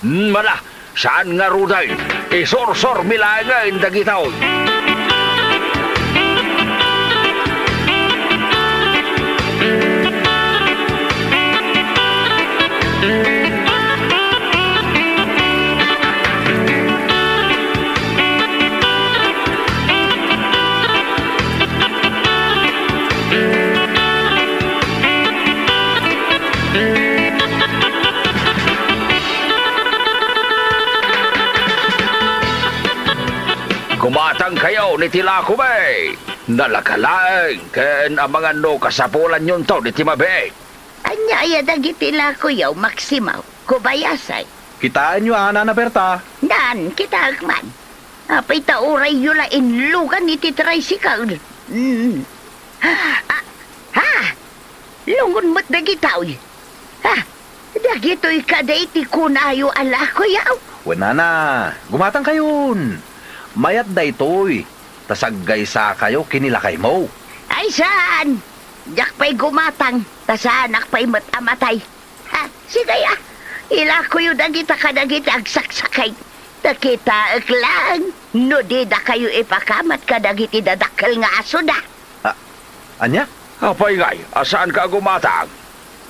Mala, saan nga ruday? Isor-sor milangan dagitaw. Kumatang kayo ni Tilako Bay. Nalakalaeng ken ang mga no kasapulan yun to ni Timabay. Anya ya dagiti la ko yaw Maximaw. Kubayasay. Kitaan nyo, Ana na Berta. Dan, kita agman. Apay tauray yula inlugan iti tricycle. Lungon mo't dagitaw. Dagito'y kaday ti kunayo ala ko yaw. Wala na. Gumatang kayon. Mayat da ito'y. Tasaggay sa kayo kinilakay mo. Ay saan? Yak pa'y gumatang. Tasanak pa'y matamatay. Sige ila ko yung dagita ka dagita agsaksakay. Takita lang. No di da kayo ipakamat ka dagiti dadakkel nga aso da. Anya? Apay ngay, asaan ka gumatang?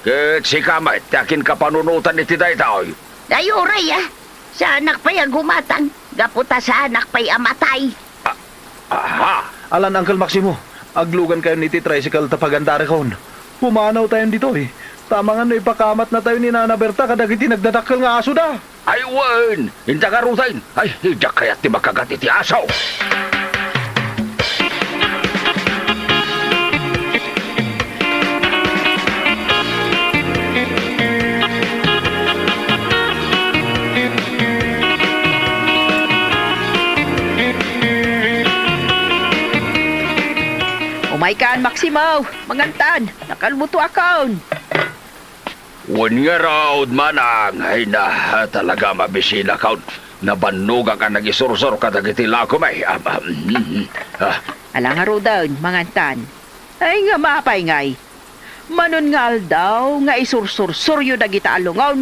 Ket si Kamay, takin ka panunutan ni Tidaytaoy. Ay oray sa anak pa'y gumatang. Gaputa sa anak pa'y amatay. Alan, Uncle Maximo. Aglugan kayo ni tricycle tapagandari kaon. Pumanaw tayo dito eh. Tama nga no ipakamat na tayo ni Nana Berta kadagiti nagdadakkel nga aso da. Ay, wen! Hinta ka rutain! Ay, hidak kaya't ti makagat iti asaw! Umay kan, Maximaw. Mangantan. Nakalmuto akon. Wen nga raw, manang! Ay na, talaga mabisina kaon. Nabanuga ka nag-isursor ka dagiti lako may. Alang haro daw, mangantan. Ay nga mapay ngay. Manon nga daw, nga isursursuryo dagita alungaw.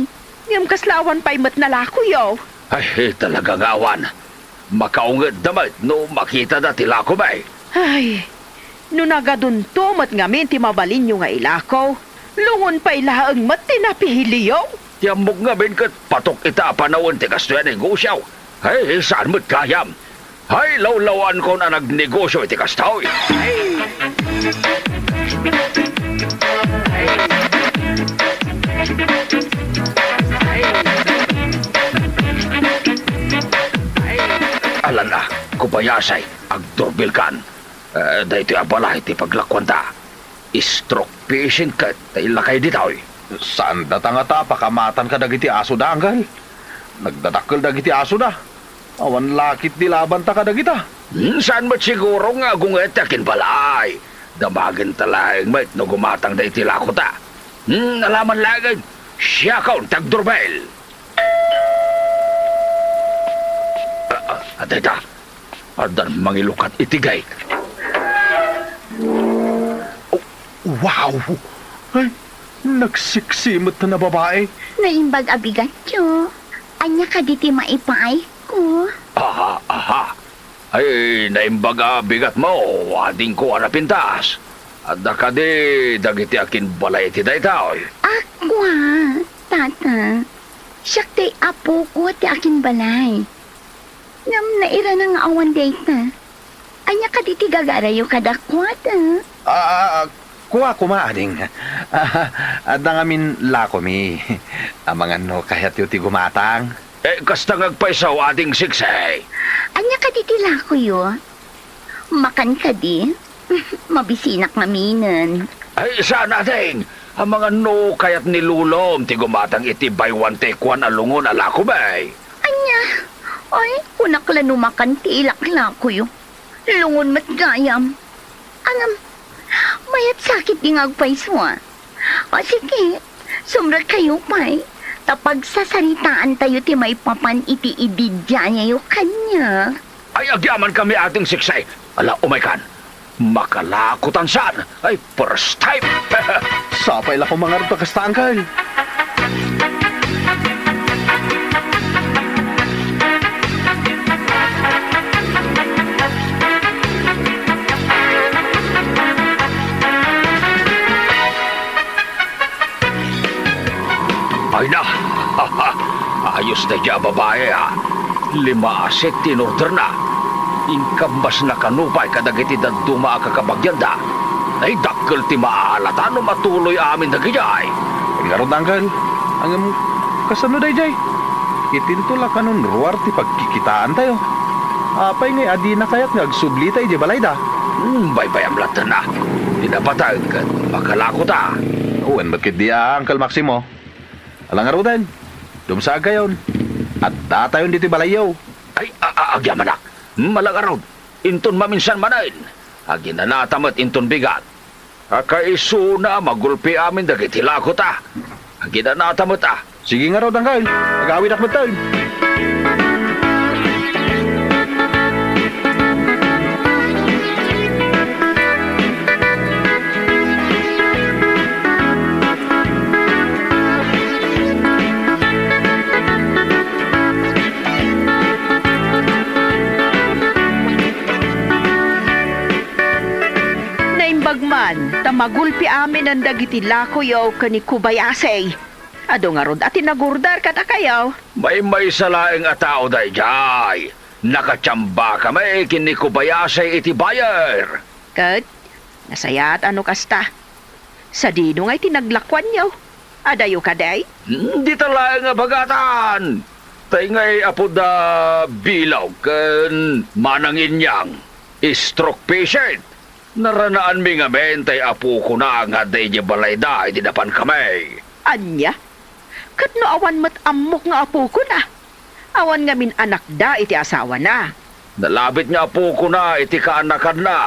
Ngam kaslawan pa'y mat nalako yaw. Ay, talaga nga awan. Makaungad naman no makita na tilako may. Ay, no nagadunto mat ngamin ti mabalin nyo nga ilakaw. Lungon pa'y laang mat tinapihiliyaw. Tiyambog nga bin kat patok ita panawon ti kastuyan negosyaw. Hay, saan mo't kayam? Hay, lawlawan ko na nagnegosyo iti kastaw. Alam na, kubayasay, agdorbil kan. Dahito abala iti paglakwanta. Stroke patient ka, tayo lakay ditaw. Saan datangata pakamatan ka dagiti aso da, anggal? Nagdadakkel dagiti aso da. Awan lakit di laban ta ka dagita. Saan ba't siguro nga gunget akin balay? Damagin talayang mait no gumatang da iti lako ta. Alaman lagay, siya kaun tagdorbel. Atay ta, adan mangilukat itigay. Wow! Ay, nagsiksimot na babae. Naimbag abigat yo. Anya ka diti maipaay ko. Aha. Ay, naimbaga bigat mo, ading ko arapintas. At nakadi, dagiti akin balay iti daytaw. Aqua, tata. Siyak tay apo ko ti akin balay. Ngam naira na nga awan dayta. Anya ka diti gagarayo kadakwata. Kuha kumaading. At nangamin lako mi. Amangan no kahit yung ti gumatang. Kasta ngagpaisaw ading siksay. Anya ka diti lako yo. Makan ka di. Mabisinak maminan. Ay, sana ding. Ang mga no kayat nilulom ti gumatang iti baywan te kwan alungon alako bay. Anya, ay, kunakla numakan ti ilaklako yo. Lungon mat gayam. Angam, mayat sakit di ngagpaiswa. O sige, sumra kayo pa'y. Tapag sasaritaan tayo ti may papan iti ididya niya yung kanya. Ay, agyaman kami ating siksay. Ala, umaykan. Makalakutan saan. Ay, first time. Sapay la ko mga rito kastangkal. Ay na. Ayos na dya, babae, ha. 5 aset tinorder na. Inkambas na kanupay kadagiti daduma kakabagyan da. Ay dakkel ti maalata no matuloy amin dagijay. Paglarod angkal. Ang kasano day jay. Itintula kanon ruwar ti pagkikitaan tayo. Apay ngay adi na kayat nga agsubli tayo di balay da. Bay-bay ang latan na. Pinapatag ka, makalako ta. Uwan bakit di angkal Maximo. Alang arudan. Dumsag kayon. At datayon dito balayaw. Ay, agyaman na. Malagarod. Inton maminsan manain. Agi na natamat inton bigat. Akaiso na magulpi amin dagiti lako ta. Agi na natamat ah. Sige nga raw angkal. Agawin akmat tayo. Bagman, tamagulpi amin ang dagiti lako yaw kani kubayasay. Ado nga rod at tinagurdar kata kayaw. May salaing atao day jay. Nakatsamba kami kinikubayasay iti bayer. Kat, nasayat ano kasta. Sa dino nga'y tinaglakwan yaw. Adayo ka day? Di talaga nga bagatan. Tay ngay apo da bilaw ken manangin yang. Stroke patient. Naranaan mi nga mentay apo ko na nga day di balay da, dapan kami. Anya? Kat no awan mat amok nga apo ko na. Awan nga min anak da iti asawa na. Nalabit nga apo ko na iti kaanakan na.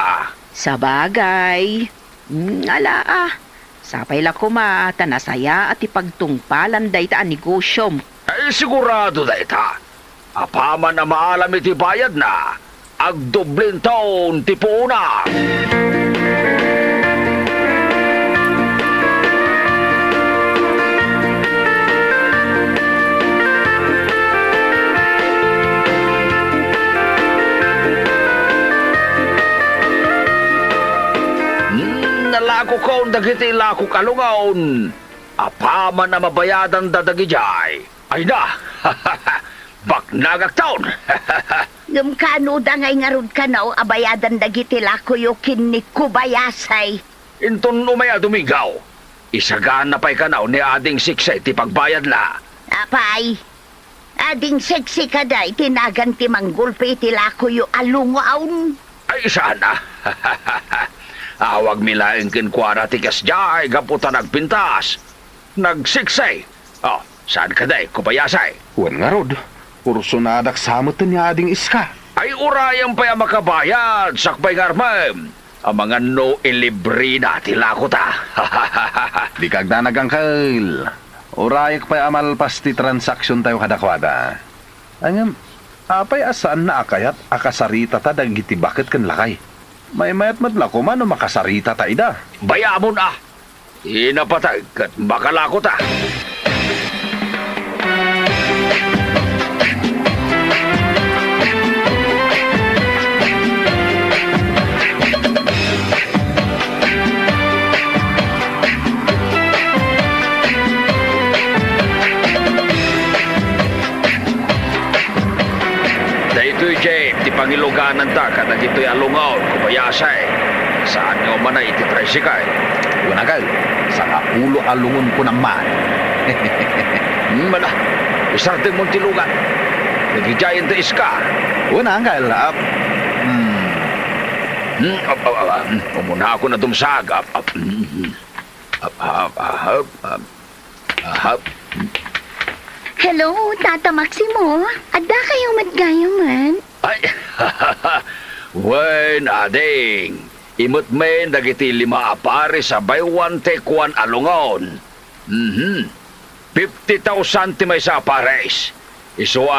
Sa bagay. Ala sapay la kuma, tanasaya at ipagtungpalan day ta ang negosyom. Ay sigurado day ta. Apaman na maalam iti bayad na. Agdoblin taon ti puna. Nalako ko dagiti lako kalungaon. Apaman na mabayadan dadagi jay. Ay na, baknagak taon. Ngam da ngay ngarud ka na o abayadan dagiti lako yo kin ni Kubayasay. Inton umaya Domingaw. Isagaan na pa'y kanaw ni ading siksay ti pagbayad na. Apay, ading seksi ka day, tinagan ti manggulpi ti lako yo alungaon. Ay sana. Awag milaing kinkwara ti kasjay, gaputa nagpintas. Nagsiksay. Oh, saan ka day, Kubayasay? Wan nga rod. Kursunadak samot niya ading iska. Ay urayang pa'y makabayad, sakbay ngarmam. Ang mga no ilibri na tilako ta. Di kag danagang kail. Urayak pa'y amalpas ti transaksyon tayo kadakwada. Angam, apay asaan na akayat akasarita ta dagiti bakit kan lakay. May mayat madlako man o makasarita ta ida. Bayamon ah. Inapatay kat makalako ta. Daytoy James, di pangiluganan ta kada gito'y alungaw, Kubayasay. Saan nga manay iti tricycle? Wanagal, sa kapulo alungon ko naman. Mala, isartin mong tilugan. Nagijayan ta iska. Wanagal, Umuna ako na dumsag. Hello, Tata Maximo. Adda kayong madgayaman? Ay, wen ading. Imot men dagiti 5 apare sa baywan tekwan alungaon. 50,000 ti may sa apares. Iso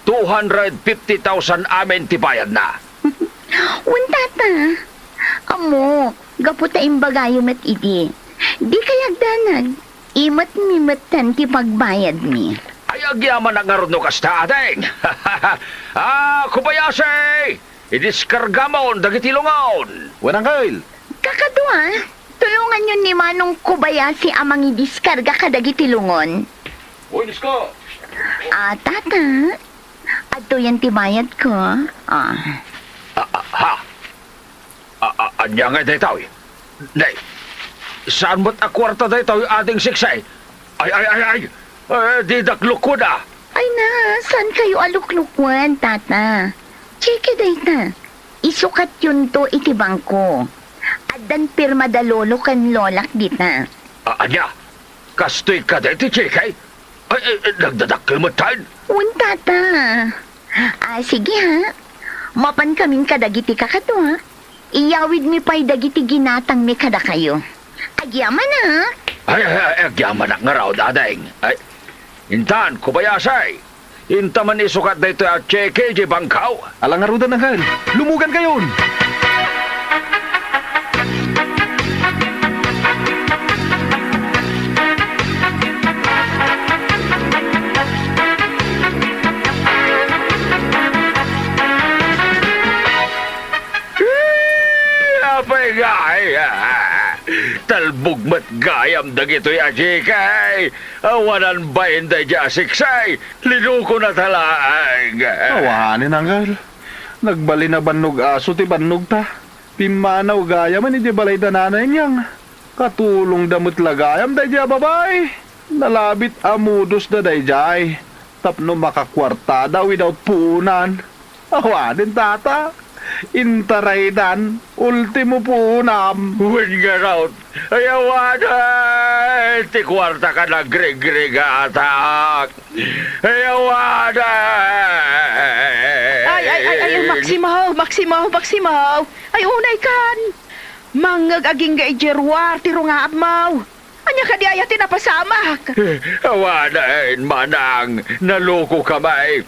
250,000 amen ti bayad na. Un tata. Amo, gaputa imbagayo met idi. Di kayagdanag. Imot mimatan ti pagbayad mi. Ay, agyaman ang nga no kasta ading. Kubayasay! Idiskarga mo dagiti lungaon. Wanagal. Kakadwa, tulungan yun ni Manong Kubayasi amang idiskarga kadagiti lungon. Uy, disko! Tata. Ato yan ti bayad ko. Anya nga day tao. Nay, saan mo't akwarta day tao ating siksay? Ay, di dakluk ko na. Ay na, saan kayo aluklukwan, tata? Cheke dayta. Isukat yun to iti bangko. Adan pirma da lolo kan lolak dita. Anya, kastoy ka day ti chikay? Ay, nagdadakil mo tayo. Un tata. Sige ha. Mapan kaming kadagiti kakato ha. Iyawid mi pa'y dagiti ginatang mi kada kayo. Agyaman ha. Ay, agyaman nga raw dading. Ay, intan, Kubayasay. Intaman isukat na ito at cheke di bangkaw. Alang arudan na gal. Lumugan kayon. Apay gay. Talbog mat gayam dagito'y ajikay. Awanan ba hindi dya siksay? Linuko na talaang. Awanin ang gal. Nagbali na bannog aso ti bannog ta. Pimanaw gayam ni di balay dananay niyang. Katulong damot lagayam day dya babay. Nalabit amudos da day jay. Tapno makakwarta daw without puunan. Awanin tata. Intaraydan, ultimo punam. When nga raw, ayawanan. Ti kwarta ka na grig-grigatak. Ayawanan. Ay, Maximo. Ay, unay kan. Mangagaging ga ijerwar, tiro nga abmaw. Anya ka di ayat tinapasamak. Awanan, manang, naloko kamay.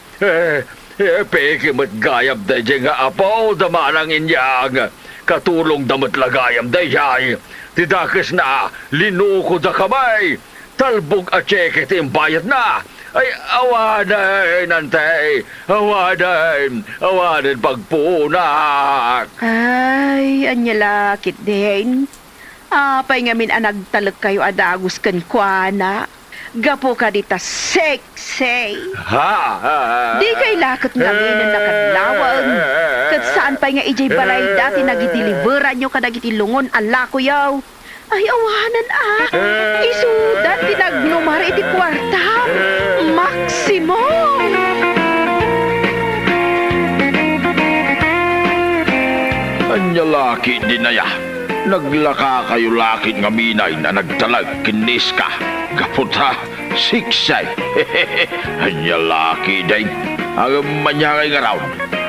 Peke mat gayam da nga apaw damanang inyang. Katulong damat lagayam da jay. Tidakis na, linuko da kamay. Talbog at cheke timbayad na. Ay, awanan, nantay. Awanan pagpunak. Ay, anya lakit din. Apay nga min anagtalag kayo adagos kan kuana. Gapo ka dita sexy. Di kay lakot namin na nakadlawang. Kat saan pa nga ijay balay dati nagideliveran nyo kadagiti lungon ala ko yaw. Ay awanan Isudan tinagnumar iti kwarta. Maximo. Anya laki din na ya. Naglaka kayo lakit nga minay na nagtalag kinis ka. Gaputa, siksay. Anya laki day. Ang manyangay nga raw.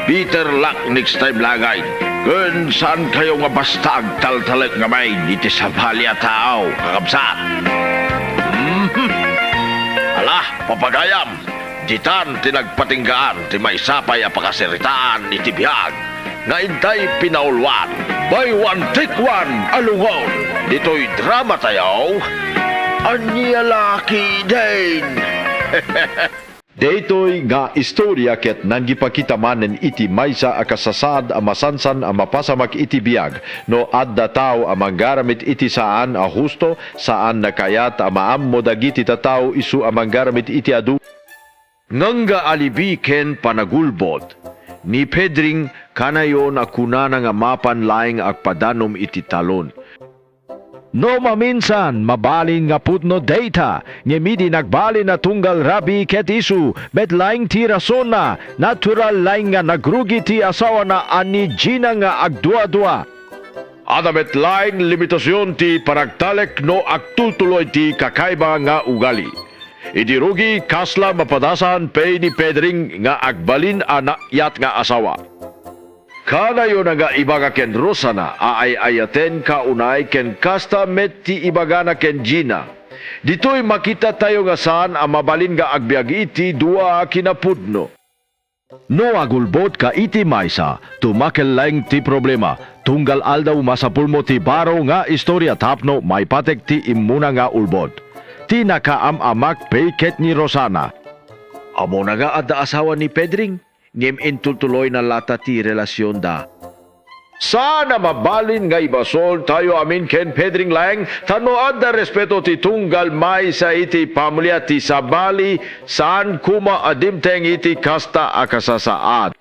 Peter luck next time lagay. Kun saan kayo nga basta agtaltalag nga may diti sa balya tao, kakabsat. Alah, papagayam. Ditan tinagpatinggaan ti may sapay apakasiritaan iti biyag. Nga intay pinaulwan. Buy one, take one, alungon. Dito'y drama tayo. Anya laki din. Daytoy nga istorya ket nanggipakita manen iti maysa a kasasad a masansan a mapasamak iti biag no adda tao a manggaramit iti saan a husto saan nakayat a maammo dagiti tataw isu a manggaramit iti adu nganga alibi ken panagulbod ni Pedring kanayon a kunana nga mapan laing agpadanom iti talon. No maminsan, mabalin nga putno data, ngemidi nagbalin na tunggal rabi ket isu, bet laing ti rason na, natural laing nga nagrugi ti asawa na ani Gina nga agdua-dua. Adamet laing limitasyon ti panagtalek no agtutuloy ti kakaiba nga ugali. Idirugi kasla mapadasan pay ni Pedring nga agbalin yat nga asawa. Kanayo na nga ibaga ken Rosana ayaten ka unay ken kasta met ti ibaga na ken Gina. Dito'y makita tayo nga saan ang mabalin nga agbiag iti dua kinapudno. No agulbot ka iti maysa, tumakel laing ti problema. Tunggal aldaw masapulmo ti baro nga istorya tapno may patek ti imuna nga ulbot. Ti nakaamamak payket ni Rosana. Amo na nga adda asawa ni Pedring. Ngem intutuloy na lata ti relasyon da. Sana mabalin nga ibasol tayo amin ken Pedring lang tano adda respeto ti tunggal may sa iti pamilya ti sabali saan kuma adimteng iti kasta akasasaad.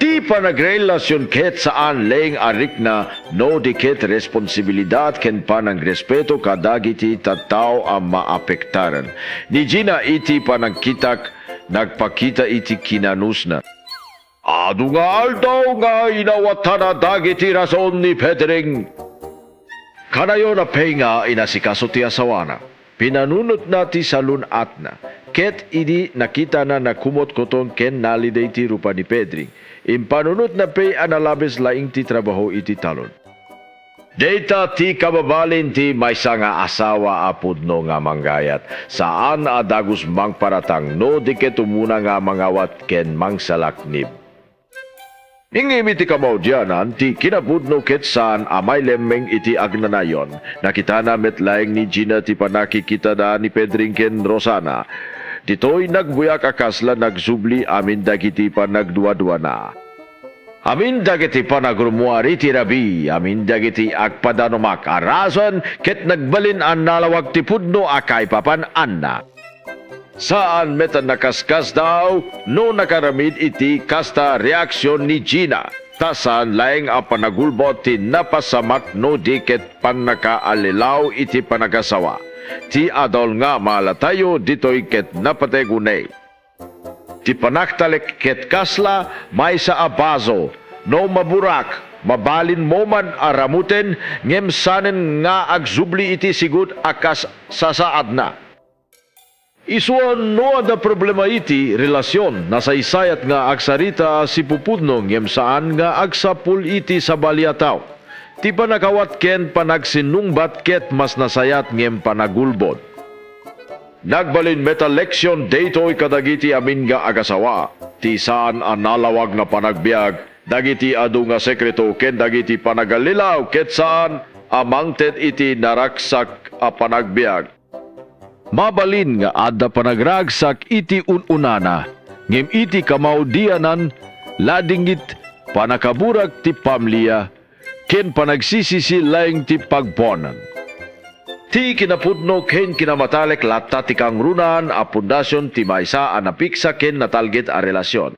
Ti panagrelasyon ket saan leng arik na no di ket responsibilidad ken panang respeto kadagiti tattao ang maapektaran. Ni Gina iti panagkitak nagpakita iti kinanus na. Adu nga aldaw nga inawatan na dagiti rason ni Pedring. Kanayo na pay nga inasikaso ti asawana. Pinanunot na ti salunat na. Ket idi nakita na nakumot kotong ken naliday ti rupa ni Pedring. Impanunot na pay analabes laing ti trabaho iti talon. Data ti kababalin ti maysa nga asawa apudno nga manggayat. Saan adagus mang paratang no di ket umuna nga mangawat ken mangsalaknib. Ingimi ti kamaw diyanan ti kinapudno ket saan amay lemmeng iti agnanayon. Nakita na metlaeng ni Gina ti panakikita na ni Pedring ken Rosana. Dito'y nagbuyak akasla nagsubli amin dagiti panagduwa-duwa na. Amin dagiti panagrumuari ti rabi, amin dagiti agpadanomak arason, ket nagbalin an nalawag ti pudno akay papan anna. Saan meta nakaskas daw, no nakaramid iti kasta reaksyon ni Gina. Tasan laeng a panagulbot ti napasamak no diket pan nakaalilaw iti panagasawa. Ti adol nga malatayo dito'y ket napategunay. Ti panaktalek ket kasla may sa abazo, no maburak, mabalin mo man aramuten, ngem sanen nga agsubli iti sigud akas sasaad na. Isuan no ada problema iti relasyon, nasaysayat nga agsarita si pupudno, ngem saan nga agsapul iti sa balyataw. Ti panakawat ken panagsinungbat ket mas nasayat ngem panagulbod. Nagbalin meta leksyon daytoy kadagiti amin nga agasawa. Ti saan ang nalawag nga panagbiag, dagiti adu nga sekreto ken dagiti panagalilaw ket saan amangted iti naraksak a panagbiag. Mabalin nga adda panagragsak iti ununana, ngem iti kamaudianan ladingit panakaburag ti pamilya, ken panagsisisi laing ti pagbonan. Ti kinapudno ken kinamatalek latta ti kangrunan a pundasyon ti maysa a napiksa ken natalgit a relasyon.